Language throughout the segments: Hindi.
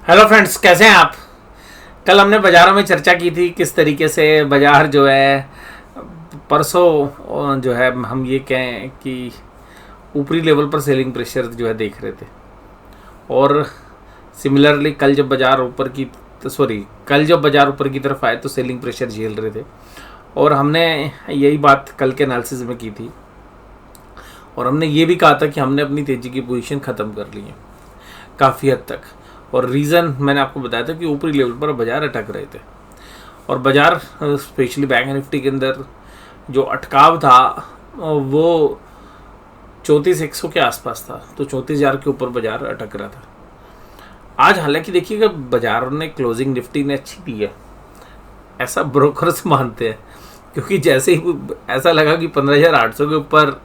हेलो फ्रेंड्स, कैसे हैं आप। कल हमने बाज़ारों में चर्चा की थी किस तरीके से बाज़ार जो है परसों जो है हम ये कहें कि ऊपरी लेवल पर सेलिंग प्रेशर जो है देख रहे थे। और सिमिलरली कल जब बाज़ार ऊपर की तरफ आए तो सेलिंग प्रेशर झेल रहे थे। और हमने यही बात कल के एनालिसिस में की थी और हमने ये भी कहा था कि हमने अपनी तेज़ी की पोजीशन ख़त्म कर ली है काफ़ी हद तक। और रीज़न मैंने आपको बताया था कि ऊपरी लेवल पर बाज़ार अटक रहे थे और बाज़ार स्पेशली बैंक निफ्टी के अंदर जो अटकाव था वो 34,100 के आसपास था। तो 34,000 के ऊपर बाज़ार अटक रहा था। आज हालांकि देखिएगा बाज़ार ने क्लोजिंग निफ्टी ने अच्छी दी है, ऐसा ब्रोकर्स मानते हैं, क्योंकि जैसे ही ऐसा लगा कि 15,800 के ऊपर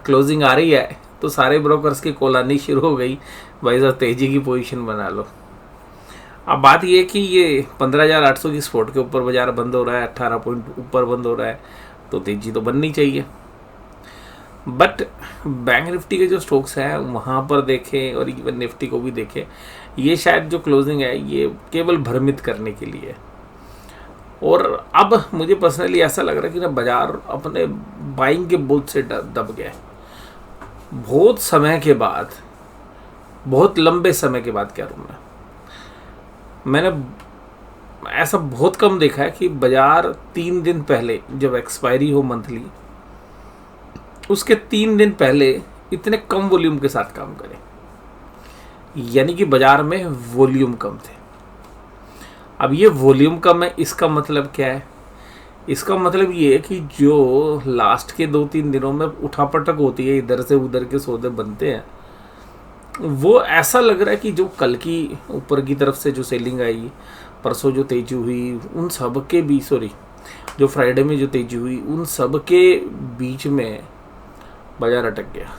क्लोजिंग आ रही है तो सारे ब्रोकर्स की कॉल आनी शुरू हो गई, भाई साहब तेज़ी की पोजीशन बना लो। अब बात ये कि ये 15,800 की स्पॉट के ऊपर बाजार बंद हो रहा है, 18 पॉइंट ऊपर बंद हो रहा है, तो तेज़ी तो बननी चाहिए। बट बैंक निफ्टी के जो स्टॉक्स हैं वहाँ पर देखें और इवन निफ्टी को भी देखें, ये शायद जो क्लोजिंग है ये केवल भ्रमित करने के लिए है। और अब मुझे पर्सनली ऐसा लग रहा है कि ना बाजार अपने बाइंग के बोझ से दब गया है। बहुत समय के बाद, बहुत लंबे समय के बाद, क्या रूम में मैंने ऐसा बहुत कम देखा है कि बाजार 3 दिन पहले जब एक्सपायरी हो मंथली, उसके 3 दिन पहले इतने कम वॉल्यूम के साथ काम करे, यानी कि बाजार में वॉल्यूम कम थे। अब ये वॉल्यूम कम है, इसका मतलब क्या है? इसका मतलब ये है कि जो लास्ट के 2-3 दिनों में उठापटक होती है, इधर से उधर के सौदे बनते हैं, वो ऐसा लग रहा है कि जो कल की ऊपर की तरफ से जो सेलिंग आई, परसों जो तेजी हुई, उन सब के भी जो फ्राइडे में जो तेजी हुई, उन सब के बीच में बाजार अटक गया।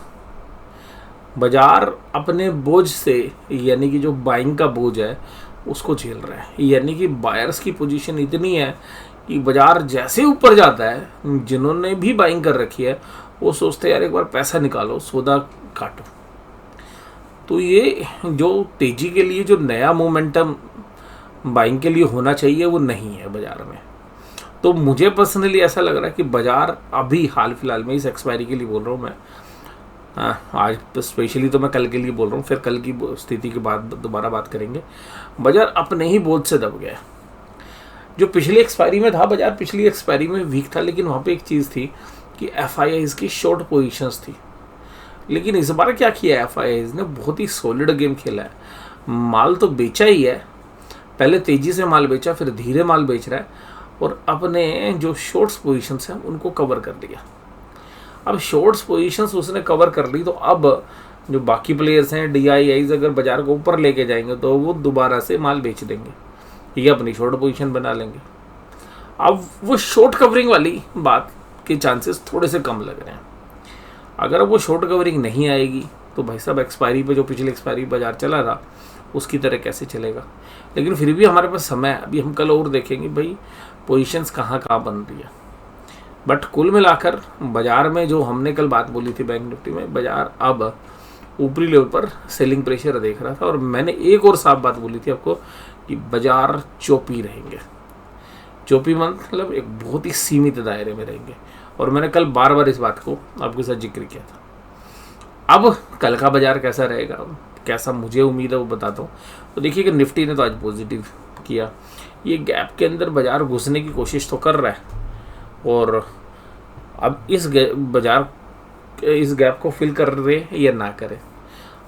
बाजार अपने बोझ से, यानी कि जो बाइंग का बोझ है उसको झेल रहा है। यानी कि बायर्स की पोजीशन इतनी है कि बाजार जैसे ऊपर जाता है, जिन्होंने भी बाइंग कर रखी है वो सोचते हैं यार एक बार पैसा निकालो, सौदा काटो। तो ये जो तेजी के लिए जो नया मोमेंटम बाइंग के लिए होना चाहिए वो नहीं है बाजार में। तो मुझे पर्सनली ऐसा लग रहा है कि बाजार अभी हाल फिलहाल में, इस एक्सपायरी के लिए बोल रहा हूँ मैं, आज स्पेशली तो मैं कल के लिए बोल रहा हूँ, फिर कल की स्थिति के बाद दोबारा बात करेंगे। बाजार अपने ही बोझ से दब गया। जो पिछली एक्सपायरी में था बाजार, पिछली एक्सपायरी में वीक था, लेकिन वहाँ पे एक चीज़ थी कि FIIs की शॉर्ट पोजीशंस थी। लेकिन इस बार क्या किया है FIIs ने, बहुत ही सॉलिड गेम खेला है। माल तो बेचा ही है, पहले तेज़ी से माल बेचा, फिर धीरे माल बेच रहा है और अपने जो शॉर्ट्स पोजीशंस हैं उनको कवर कर लिया। अब शॉर्ट्स पोजीशंस उसने कवर कर ली, तो अब जो बाकी प्लेयर्स हैं DIIs अगर बाजार को ऊपर लेके जाएंगे तो वो दोबारा से माल बेच देंगे, ये अपनी शॉर्ट पोजीशन बना लेंगे। अब वो शॉर्ट कवरिंग वाली बात के चांसेस थोड़े से कम लग रहे हैं। अगर वो शॉर्ट कवरिंग नहीं आएगी तो भाई साहब एक्सपायरी पे जो पिछली एक्सपायरी बाजार चला था उसकी तरह कैसे चलेगा। लेकिन फिर भी हमारे पास समय है, अभी हम कल और देखेंगे भाई पोजीशंस कहाँ कहाँ बन रही है। बट कुल मिलाकर बाजार में जो हमने कल बात बोली थी बैंक निफ्टी में, बाजार अब ऊपरी लेवल पर सेलिंग प्रेशर देख रहा था। और मैंने एक और साफ बात बोली थी आपको कि बाजार चौपी रहेंगे। चौपी मतलब एक बहुत ही सीमित दायरे में रहेंगे, और मैंने कल बार बार इस बात को आपके साथ जिक्र किया था। अब कल का बाजार कैसा रहेगा, कैसा मुझे उम्मीद है वो बताता हूँ। तो देखिए कि निफ्टी ने तो आज पॉजिटिव किया, ये गैप के अंदर बाजार घुसने की कोशिश तो कर रहा है, और अब इस बाजार इस गैप को फिल कर रहे या ना करे।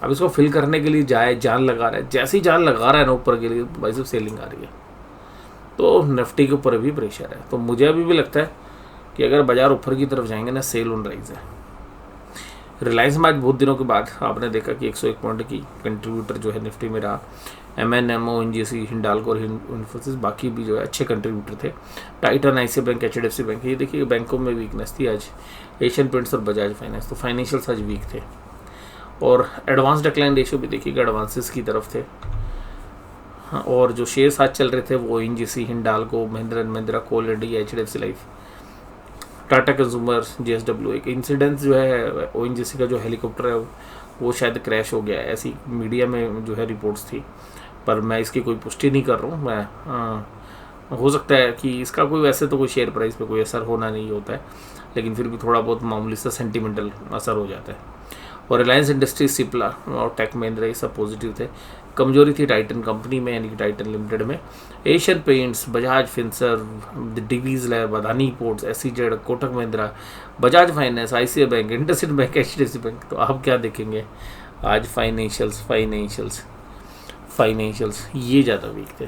अब इसको फिल करने के लिए जान लगा रहा है, जैसे ही जान लगा रहा है ना ऊपर के लिए, भाई साहब सेलिंग आ रही है, तो निफ्टी के ऊपर भी प्रेशर है। तो मुझे अभी भी लगता है कि अगर बाजार ऊपर की तरफ जाएंगे ना, सेल ऑन राइज है। रिलायंस में आज बहुत दिनों के बाद आपने देखा कि 101 पॉइंट की कंट्रीब्यूटर जो है निफ्टी में रहा। MNMO, ONGC, हिंडाल्को और इन्फोसिस बाकी भी जो है अच्छे कंट्रीब्यूटर थे। Titan, ICICI bank, HDFC bank, ये देखिए बैंकों में वीकनेस थी आज। एशियन पेंट्स और बजाज फाइनेंस, तो फाइनेंशियल्स आज वीक थे। और एडवांस डिक्लाइन रेशियो भी देखिएगा एडवांसेस की तरफ थे। हाँ, और जो शेयर्स आज चल रहे थे वो ONGC, Hindalco, Mahindra and Mahindra, Coal India, HDFC life, Tata consumer, JSW। एक इंसिडेंस जो है ONGC का जो हेलीकॉप्टर है वो शायद क्रैश हो गया है, ऐसी मीडिया में जो है रिपोर्ट्स थी, पर मैं इसकी कोई पुष्टि नहीं कर रहा हूँ। मैं हो सकता है कि इसका कोई वैसे तो कोई शेयर प्राइस पे कोई असर होना नहीं होता है, लेकिन फिर भी थोड़ा बहुत मामूली सा सेंटिमेंटल असर हो जाता है। और रिलायंस इंडस्ट्रीज, सिप्ला और टेक महिंद्रा ये सब पॉजिटिव थे। कमजोरी थी टाइटन कंपनी में, यानी कि टाइटन लिमिटेड में। Asian Paints, Bajaj Finserv, Divis lab, Adani ports, SEZ, Kotak Mahindra, Bajaj finance, ICI bank, IndusInd bank, HDFC bank. तो आप क्या देखेंगे आज? फाइनेंशियल्स ये ज़्यादा वीक थे,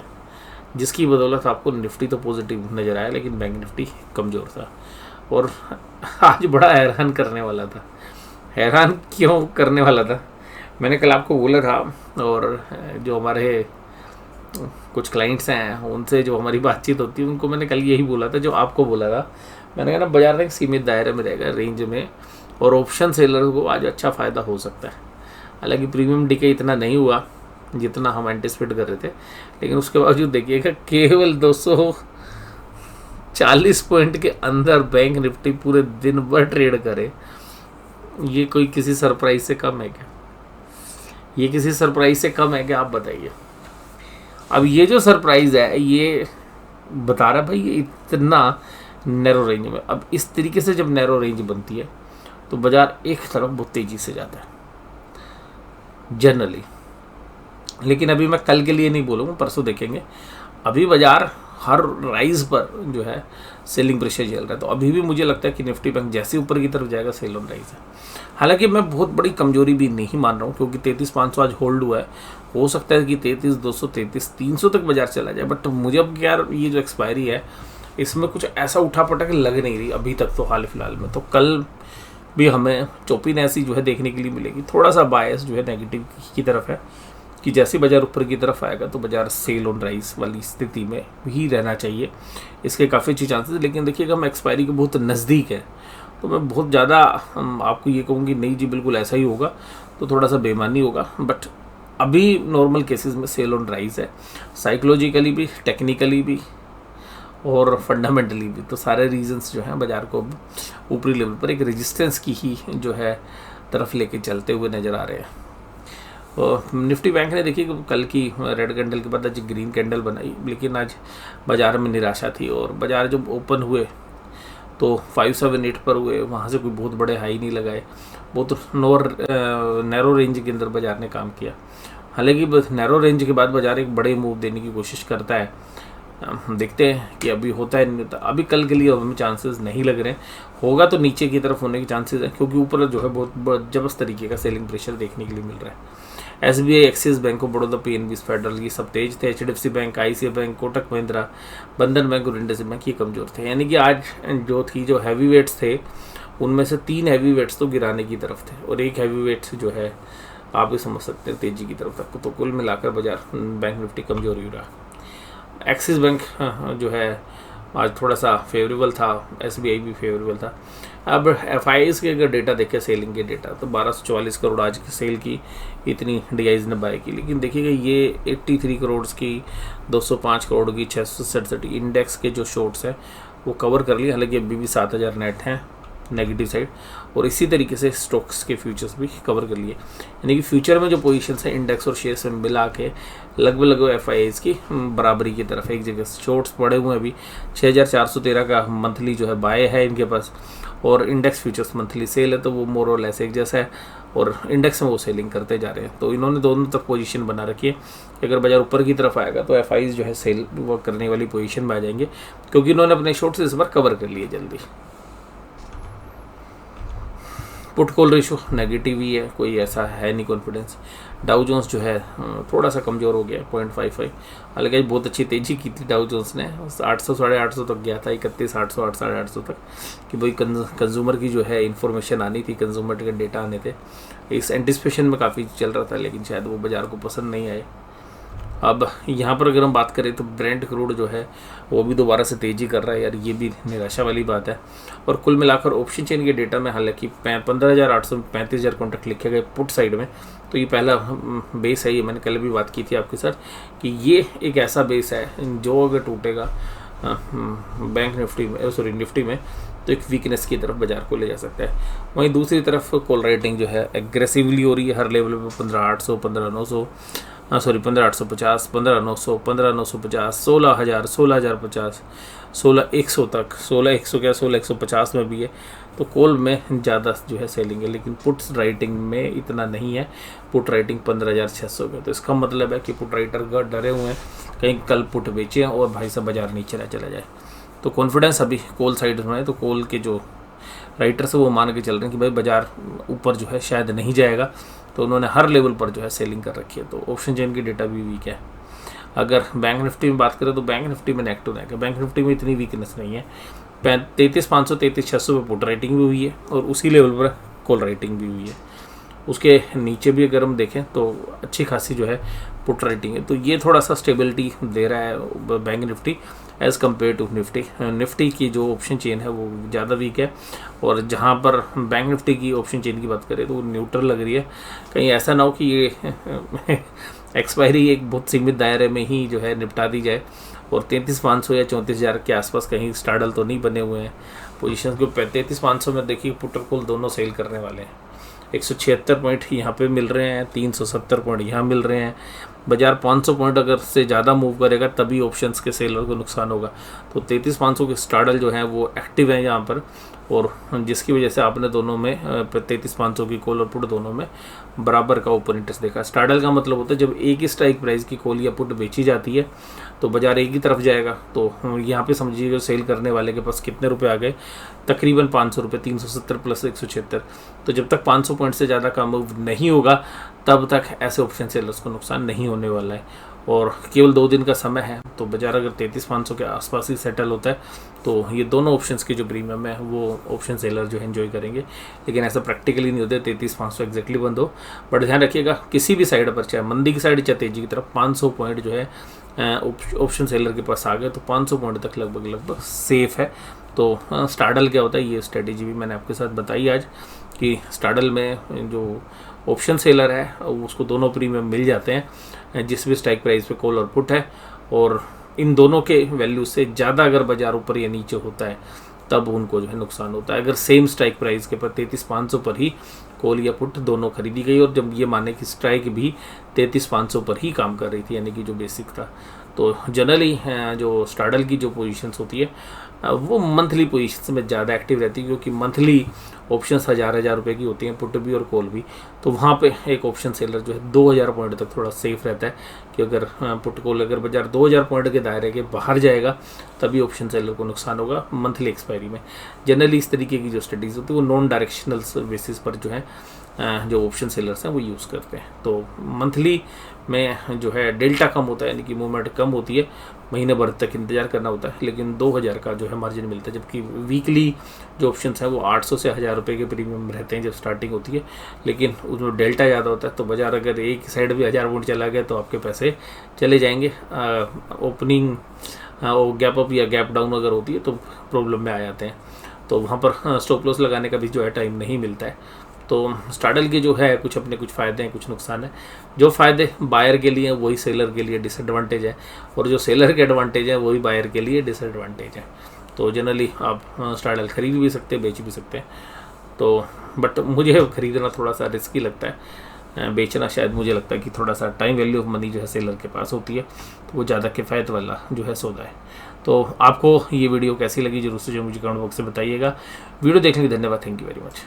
जिसकी बदौलत आपको निफ्टी तो पॉजिटिव नज़र आया, लेकिन बैंक निफ्टी कमज़ोर था। और आज बड़ा हैरान करने वाला था। हैरान क्यों करने वाला था? मैंने कल आपको बोला था, और जो हमारे कुछ क्लाइंट्स हैं उनसे जो हमारी बातचीत होती है उनको मैंने कल यही बोला था जो आपको बोला था। मैंने कहा ना, बाजार एक सीमित दायरे में रहेगा, रेंज में, और ऑप्शन सेलर को आज अच्छा फ़ायदा हो सकता है। हालांकि प्रीमियम डिके इतना नहीं हुआ जितना हम एंटिसिपेट कर रहे थे, लेकिन उसके बावजूद देखिएगा केवल 240 पॉइंट के अंदर बैंक निफ्टी पूरे दिन भर ट्रेड करे। ये कोई किसी सरप्राइज से कम है क्या? ये किसी सरप्राइज से कम है क्या? आप बताइए। अब ये जो सरप्राइज है ये बता रहा है भाई, ये इतना नैरो रेंज में। अब इस तरीके से जब नैरो रेंज बनती है तो बाजार एक तरफ बहुत तेजी से जाता है जनरली। लेकिन अभी मैं कल के लिए नहीं बोलूँगा, परसों देखेंगे। अभी बाजार हर राइज पर जो है सेलिंग प्रेशर झेल रहा है, तो अभी भी मुझे लगता है कि निफ्टी बैंक जैसे ऊपर की तरफ जाएगा सेल ऑन राइज है। हालांकि मैं बहुत बड़ी कमजोरी भी नहीं मान रहा हूँ, क्योंकि 33,500 आज होल्ड हुआ है। हो सकता है कि 33,200, 33,300 तक बाजार चला जाए, बट मुझे अब यार ये जो एक्सपायरी है इसमें कुछ ऐसा उठा पटक लग नहीं रही अभी तक, तो हाल फिलहाल में। तो कल भी हमें चौपिन ऐसी जो है देखने के लिए मिलेगी। थोड़ा सा बायस जो है नेगेटिव की तरफ है कि जैसे बाजार ऊपर की तरफ आएगा तो बाजार सेल ऑन राइज वाली स्थिति में ही रहना चाहिए, इसके काफ़ी अच्छी चांसेस। लेकिन देखिएगा हम एक्सपायरी के बहुत नज़दीक है, तो मैं बहुत ज़्यादा आपको ये कहूँगी नहीं जी बिल्कुल ऐसा ही होगा, तो थोड़ा सा बेईमानी होगा। बट अभी नॉर्मल केसेस में सेल ऑन राइज है, साइकोलॉजिकली भी, टेक्निकली भी और फंडामेंटली भी। तो सारे रीजंस जो हैं बाजार को ऊपरी लेवल पर एक रेजिस्टेंस की ही जो है तरफ लेके चलते हुए नज़र आ रहे हैं। और निफ्टी बैंक ने देखिए कल की रेड कैंडल के बाद आज ग्रीन कैंडल बनाई, लेकिन आज बाजार में निराशा थी। और बाजार जब ओपन हुए तो 578 पर हुए, वहाँ से कोई बहुत बड़े हाई नहीं लगाए, बहुत नैरो रेंज के अंदर बाजार ने काम किया। हालांकि नैरो रेंज के बाद बाजार एक बड़े मूव देने की कोशिश करता है, देखते हैं कि अभी होता है नहीं होता। अभी कल के लिए हमें चांसेस नहीं लग रहे हैं, होगा तो नीचे की तरफ होने के चांसेस हैं, क्योंकि ऊपर जो है बहुत जबरदस्त तरीके का सेलिंग प्रेशर देखने के लिए मिल रहा है। SBI, axis bank of Baroda, PNB, federal ये सब तेज थे। HDFC bank, ICI bank, Kotak Mahindra, बंधन बैंक और इंडसइंड बैंक ये कमजोर थे। यानी कि आज जो हैवी वेट्स थे उनमें से 3 हैवी वेट्स तो गिराने की तरफ थे और 1 हैवी वेट जो है आप भी समझ सकते हैं तेजी की तरफ तक। तो कुल मिलाकर बाजार बैंक निफ्टी कमजोर ही रहा। एक्सिस बैंक जो है आज थोड़ा सा फेवरेबल था, एसबीआई भी फेवरेबल था। अब एफआईआईज के अगर डेटा देखें, सेलिंग के डेटा, तो 1244 करोड़ आज की सेल की इतनी डीआईज ने बाय की। लेकिन देखिएगा ये 83 करोड़ की, 205 करोड़ की, 667 इंडेक्स के जो शॉर्ट्स हैं वो कवर कर लिए। हालांकि अभी भी 7,000 नेट हैं नेगेटिव साइड, और इसी तरीके से स्टॉक्स के फ्यूचर्स भी कवर कर लिए। यानी कि फ्यूचर में जो पोजीशंस हैं इंडेक्स और शेयर्स में मिला के लगभग एफआईआईज की बराबरी की तरफ एक जगह शॉर्ट्स पड़े हुए हैं। अभी 6,413 का मंथली जो है बाय है इनके पास, और इंडेक्स फ्यूचर्स मंथली सेल है, तो वो मोर और लेस एक जैसा है, और इंडेक्स में वो सेलिंग करते जा रहे हैं। तो इन्होंने दोनों तक पोजीशन बना रखी है कि अगर बाजार ऊपर की तरफ आएगा तो एफआईआईज जो है सेल करने वाली पोजीशन में आ जाएंगे, क्योंकि इन्होंने अपने शॉर्ट्स इस बार कवर कर लिए जल्दी। पुट कॉल रेशो नेगेटिव ही है, कोई ऐसा है नहीं कॉन्फिडेंस। डाउ जोन्स जो है थोड़ा सा कमज़ोर हो गया 0.55। हालांकि बहुत अच्छी तेज़ी की थी डाउ जोन्स ने, 800 850 तक गया था, 31,800 850 तक, कि भाई कंज्यूमर की जो है इन्फॉर्मेशन आनी थी, कंज्यूमर के डेटा आने थे। इस एंटिसिपेशन में काफ़ी चल रहा था, लेकिन शायद वो बाज़ार को पसंद नहीं आए। अब यहाँ पर अगर हम बात करें तो ब्रेंट क्रूड जो है वो भी दोबारा से तेज़ी कर रहा है यार, ये भी निराशा वाली बात है। और कुल मिलाकर ऑप्शन चेन के डेटा में हालांकि 15,800 35,000 कॉन्ट्रैक्ट लिखे गए पुट साइड में, तो ये पहला बेस है। ये मैंने कल भी बात की थी आपके साथ कि ये एक ऐसा बेस है जो अगर टूटेगा बैंक निफ्टी में, निफ्टी में, तो एक वीकनेस की तरफ बाजार को ले जा सकता है। वहीं दूसरी तरफ कॉल राइटिंग जो है एग्रेसिवली हो रही है हर लेवल पे 15,800, 15,900 15,850, 15,900, 15,950, 16,000, 16,050, 16,100 तक, 16,100 क्या 16,150 में भी है। तो कॉल में ज़्यादा जो है सेलिंग है, लेकिन पुट्स राइटिंग में इतना नहीं है। पुट राइटिंग 15,600 में, तो इसका मतलब है कि पुट राइटर डरे हुए हैं कहीं कल पुट बेचे और भाई साहब बाजार नीचे ना चला जाए। तो कॉन्फिडेंस अभी कॉल साइड में है, तो कॉल के जो राइटर्स है वो मान के चल रहे हैं कि भाई बाजार ऊपर जो है शायद नहीं जाएगा, तो उन्होंने हर लेवल पर जो है सेलिंग कर रखी है। तो ऑप्शन चेन की डेटा भी वीक है। अगर बैंक निफ्टी में बात करें तो बैंक निफ्टी में नेक टू नेक है, बैंक निफ्टी में इतनी वीकनेस नहीं है। 33,500, 33,600 पे पुट राइटिंग भी हुई है और उसी लेवल पर कॉल राइटिंग भी हुई है। उसके नीचे भी अगर हम देखें तो अच्छी खासी जो है पुट राइटिंग है। तो ये थोड़ा सा स्टेबिलिटी दे रहा है bank Nifty as compare to Nifty. Nifty की जो ऑप्शन चेन है वो ज़्यादा वीक है, और जहाँ पर बैंक निफ्टी की ऑप्शन चेन की बात करें तो वो न्यूट्रल लग रही है। कहीं ऐसा ना हो कि ये एक्सपायरी एक बहुत सीमित दायरे में ही जो है निपटा दी जाए और 33,500 या 34,000 के आसपास कहीं स्टार्डल तो नहीं बने हुए हैं पोजीशन के। 33,500 में देखिए पुट और कॉल दोनों सेल करने वाले हैं। 176 पॉइंट यहाँ पे मिल रहे हैं, 370 पॉइंट यहाँ मिल रहे हैं। बाजार 500 पॉइंट अगर से ज़्यादा मूव करेगा तभी ऑप्शंस के सेलर को नुकसान होगा। तो 33,500 के स्टार्डल जो है वो एक्टिव है यहाँ पर, और जिसकी वजह से आपने दोनों में 33,500 की कॉल और पुट दोनों में बराबर का ओपन इंटरेस्ट देखा। स्टार्डल का मतलब होता है जब एक ही स्ट्राइक प्राइस की कॉल या पुट बेची जाती है तो बाजार एक ही तरफ जाएगा। तो यहाँ पे समझिए जो सेल करने वाले के पास कितने रुपए आ गए, तकरीबन 500 रुपये, 370 प्लस 176। तो जब तक 500 पॉइंट से ज़्यादा का मूव नहीं होगा तब तक ऐसे ऑप्शन सेलर्स को नुकसान नहीं होने वाला है। और केवल 2 दिन का समय है, तो बाजार अगर 33,500 के आसपास ही सेटल होता है तो ये दोनों ऑप्शंस के जो प्रीमियम है वो ऑप्शन सेलर जो है एंजॉय करेंगे। लेकिन ऐसा प्रैक्टिकली नहीं होता 33,500 एग्जैक्टली बंद हो। बट ध्यान रखिएगा किसी भी साइड पर, चाहे मंदी की साइड चाहे तेजी की तरफ, 500 पॉइंट जो है ऑप्शन सेलर के पास आ गए तो 500 पॉइंट तक लगभग सेफ है। तो स्टार्डल क्या होता है, ये स्ट्रेटेजी भी मैंने आपके साथ बताई आज कि स्टार्डल में जो ऑप्शन सेलर है उसको दोनों प्रीमियम मिल जाते हैं जिस भी स्ट्राइक प्राइस पे कॉल और पुट है, और इन दोनों के वैल्यू से ज़्यादा अगर बाजार ऊपर या नीचे होता है तब उनको जो है नुकसान होता है। अगर सेम स्ट्राइक प्राइस के पर 33,500 पर ही कॉल या पुट दोनों खरीदी गई और जब ये माने कि स्ट्राइक भी 33,500 पर ही काम कर रही थी, यानी कि जो बेसिक था, तो जनरली जो स्टार्डल की जो पोजीशंस होती है वो मंथली पोजीशंस में ज़्यादा एक्टिव रहती है, क्योंकि मंथली ऑप्शंस 1,000 रुपये की होती हैं, पुट भी और कॉल भी। तो वहाँ पे एक ऑप्शन सेलर जो है 2,000 पॉइंट तक थोड़ा सेफ रहता है कि अगर पुट कॉल अगर बाजार 2,000 पॉइंट के दायरे के बाहर जाएगा तभी ऑप्शन सेलर को नुकसान होगा मंथली एक्सपायरी में। जनरली इस तरीके की जो स्टडीज़ होती है वो नॉन डायरेक्शनल बेसिस पर जो है जो ऑप्शन सेलर्स हैं वो यूज़ करते हैं। तो मंथली में जो है डेल्टा कम होता है, यानी कि मूवमेंट कम होती है, महीने भर तक इंतजार करना होता है, लेकिन 2,000 का जो है मार्जिन मिलता है। जबकि वीकली जो ऑप्शंस हैं वो 800 से 1,000 रुपये के प्रीमियम रहते हैं जब स्टार्टिंग होती है, लेकिन उसमें डेल्टा ज़्यादा होता है। तो बाजार अगर एक साइड भी 1,000 पॉइंट चला गया तो आपके पैसे चले जाएंगे। ओपनिंग गैप अप या गैप डाउन अगर होती है तो प्रॉब्लम में आ जाते हैं, तो वहाँ पर स्टॉप लॉस लगाने का भी जो है टाइम नहीं मिलता है। तो स्टार्डल के जो है कुछ अपने कुछ फ़ायदे हैं, कुछ नुकसान है। जो फ़ायदे बायर के लिए वही सेलर के लिए डिसएडवांटेज है, और जो सेलर के एडवांटेज है वही बायर के लिए डिसएडवांटेज है। तो जनरली आप स्टार्डल खरीद भी सकते हैं, बेच भी सकते हैं। तो बट मुझे खरीदना थोड़ा सा रिस्की लगता है, बेचना शायद मुझे लगता है कि थोड़ा सा टाइम वैल्यू ऑफ मनी जो है सेलर के पास होती है, तो वो ज़्यादा किफ़ायत वाला जो है सौदा है। तो आपको ये वीडियो कैसी लगी जरूर से जो मुझे कमेंट बॉक्स से बताइएगा। वीडियो देखने के लिए धन्यवाद। Thank you very much.